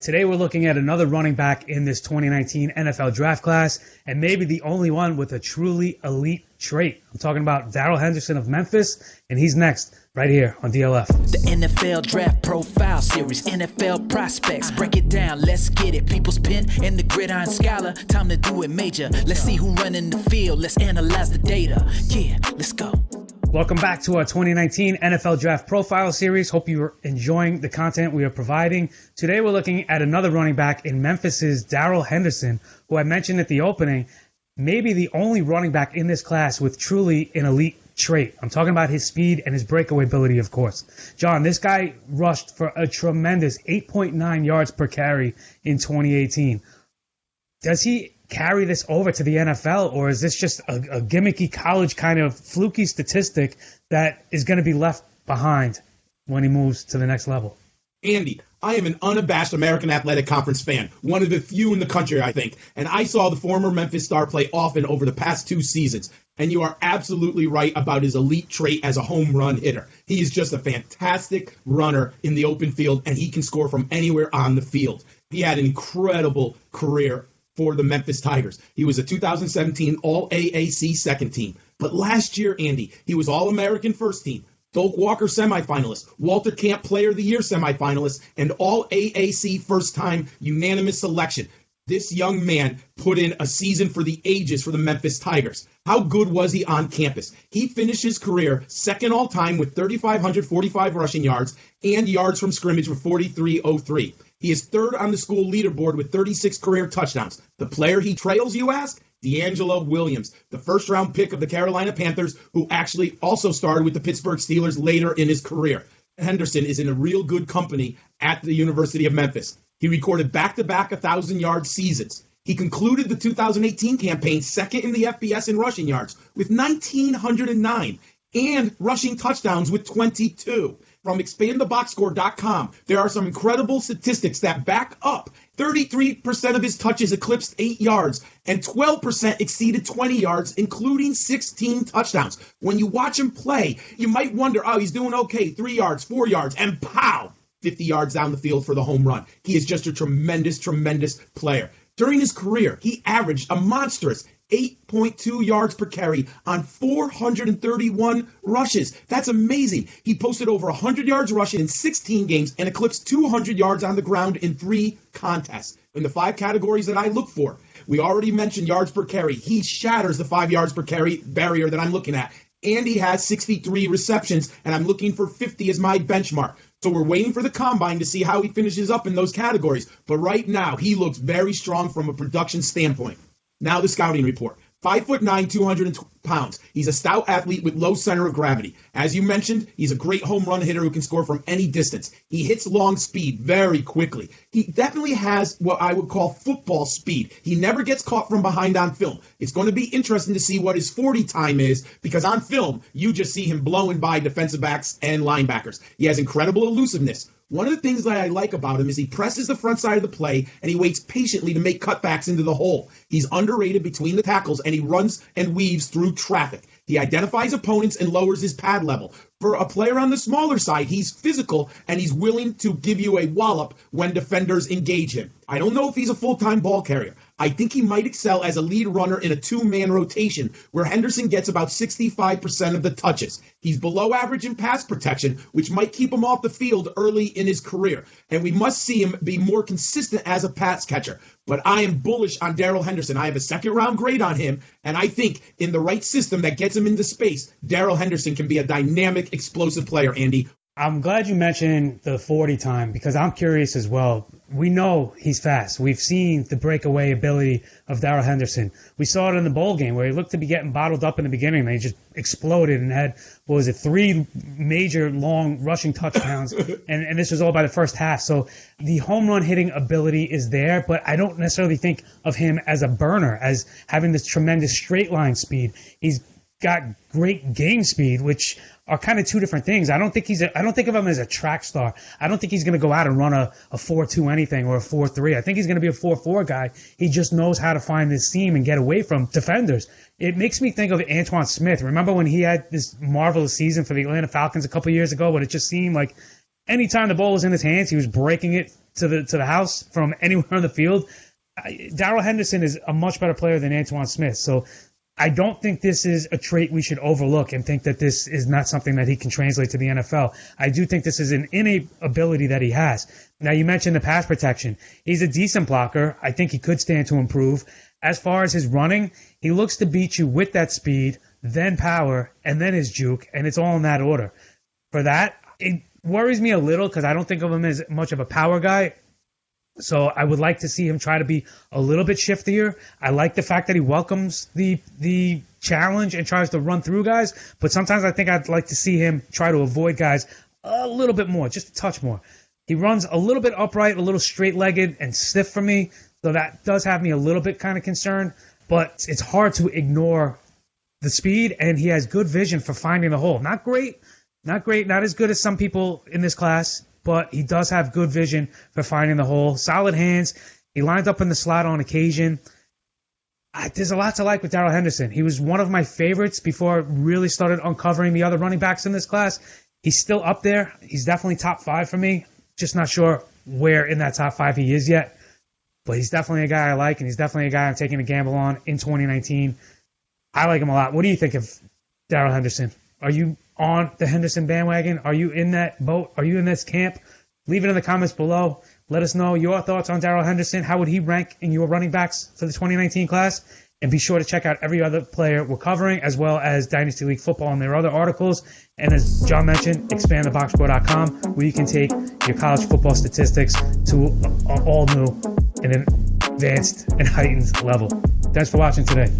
Today we're looking at another running back in this 2019 NFL draft class, and maybe the only one with a truly elite trait. I'm talking about Darrell Henderson of Memphis, and he's next, right here on DLF. The NFL Draft Profile Series, NFL Prospects, break it down, let's get it. People's pen and the gridiron scholar, time to do it major. Let's see who running the field, let's analyze the data. Yeah, let's go. Welcome back to our 2019 NFL Draft Profile Series. Hope you're enjoying the content we are providing. Today we're looking at another running back in Memphis's Darrell Henderson, who I mentioned at the opening, maybe the only running back in this class with truly an elite trait. I'm talking about his speed and his breakaway ability, of course. John, this guy rushed for a tremendous 8.9 yards per carry in 2018. Does he carry this over to the NFL, or is this just a gimmicky college kind of fluky statistic that is going to be left behind when he moves to the next level? Andy, I am an unabashed American Athletic Conference fan, one of the few in the country, I think, and I saw the former Memphis star play often over the past 2 seasons, and you are absolutely right about his elite trait as a home run hitter. He is just a fantastic runner in the open field, and he can score from anywhere on the field. He had an incredible career for the Memphis Tigers. He was a 2017 All-AAC second team. But last year, Andy, he was All-American first team, Doak Walker semifinalist, Walter Camp Player of the Year semifinalist, and All-AAC first-time unanimous selection. This young man put in a season for the ages for the Memphis Tigers. How good was he on campus? He finished his career second all-time with 3,545 rushing yards and yards from scrimmage with 4,303. He is third on the school leaderboard with 36 career touchdowns. The player he trails, you ask? D'Angelo Williams, the first-round pick of the Carolina Panthers, who actually also started with the Pittsburgh Steelers later in his career. Henderson is in a real good company at the University of Memphis. He recorded back-to-back 1,000-yard seasons. He concluded the 2018 campaign second in the FBS in rushing yards with 1,909 and rushing touchdowns with 22. From expandtheboxscore.com, there are some incredible statistics that back up. 33% of his touches eclipsed 8 yards, and 12% exceeded 20 yards, including 16 touchdowns. When you watch him play, you might wonder, oh, he's doing okay, 3 yards, 4 yards, and pow, 50 yards down the field for the home run. He is just a tremendous, tremendous player. During his career, he averaged a monstrous 8.2 yards per carry on 431 rushes. That's amazing. He posted over 100 yards rushing in 16 games and eclipsed 200 yards on the ground in 3 contests. In the 5 categories that I look for, we already mentioned yards per carry. He shatters the 5 yards per carry barrier that I'm looking at. And he has 63 receptions, and I'm looking for 50 as my benchmark. So we're waiting for the combine to see how he finishes up in those categories. But right now, he looks very strong from a production standpoint. Now the scouting report. 5'9", 200 pounds. He's a stout athlete with low center of gravity. As you mentioned, he's a great home run hitter who can score from any distance. He hits long speed very quickly. He definitely has what I would call football speed. He never gets caught from behind on film. It's going to be interesting to see what his 40 time is, because on film, you just see him blowing by defensive backs and linebackers. He has incredible elusiveness. One of the things that I like about him is he presses the front side of the play and he waits patiently to make cutbacks into the hole. He's underrated between the tackles and he runs and weaves through traffic. He identifies opponents and lowers his pad level. For a player on the smaller side, he's physical and he's willing to give you a wallop when defenders engage him. I don't know if he's a full-time ball carrier. I think he might excel as a lead runner in a 2-man rotation where Henderson gets about 65% of the touches. He's below average in pass protection, which might keep him off the field early in his career. And we must see him be more consistent as a pass catcher. But I am bullish on Darrell Henderson. I have a second-round grade on him, and I think in the right system that gets him into space, Darrell Henderson can be a dynamic, explosive player, Andy. I'm glad you mentioned the 40 time because I'm curious as well. We know he's fast. We've seen the breakaway ability of Darrell Henderson. We saw it in the bowl game where he looked to be getting bottled up in the beginning. And he just exploded and had, 3 major long rushing touchdowns. and this was all by the first half. So the home run hitting ability is there, but I don't necessarily think of him as a burner, as having this tremendous straight line speed. He's got great game speed, which are kind of 2 different things. I don't think of him as a track star. I don't think he's going to go out and run a 4.2 anything or a 4.3. I think he's going to be a 4.4 guy. He just knows how to find this seam and get away from defenders. It makes me think of Antoine Smith. Remember when he had this marvelous season for the Atlanta Falcons a couple years ago, but it just seemed like anytime the ball was in his hands, he was breaking it to the house from anywhere on the field. Darrell Henderson is a much better player than Antoine Smith. So I don't think this is a trait we should overlook and think that this is not something that he can translate to the NFL. I do think this is an innate ability that he has. Now, you mentioned the pass protection. He's a decent blocker. I think he could stand to improve. As far as his running, he looks to beat you with that speed, then power, and then his juke, and it's all in that order. For that, it worries me a little because I don't think of him as much of a power guy. So I would like to see him try to be a little bit shiftier. I like the fact that he welcomes the challenge and tries to run through guys. But sometimes I think I'd like to see him try to avoid guys a little bit more, just a touch more. He runs a little bit upright, a little straight-legged and stiff for me. So that does have me a little bit kind of concerned. But it's hard to ignore the speed, and he has good vision for finding the hole. Not great, not as good as some people in this class, but he does have good vision for finding the hole. Solid hands. He lined up in the slot on occasion. There's a lot to like with Darrell Henderson. He was one of my favorites before I really started uncovering the other running backs in this class. He's still up there. He's definitely top 5 for me. Just not sure where in that top 5 he is yet. But he's definitely a guy I like, and he's definitely a guy I'm taking a gamble on in 2019. I like him a lot. What do you think of Darrell Henderson? Are you on the Henderson bandwagon? Are you in that boat? Are you in this camp? Leave it in the comments below. Let us know your thoughts on Darrell Henderson. How would he rank in your running backs for the 2019 class? And be sure to check out every other player we're covering, as well as Dynasty League Football and their other articles. And as John mentioned, expandtheboxscore.com, where you can take your college football statistics to an all new and an advanced and heightened level. Thanks for watching today.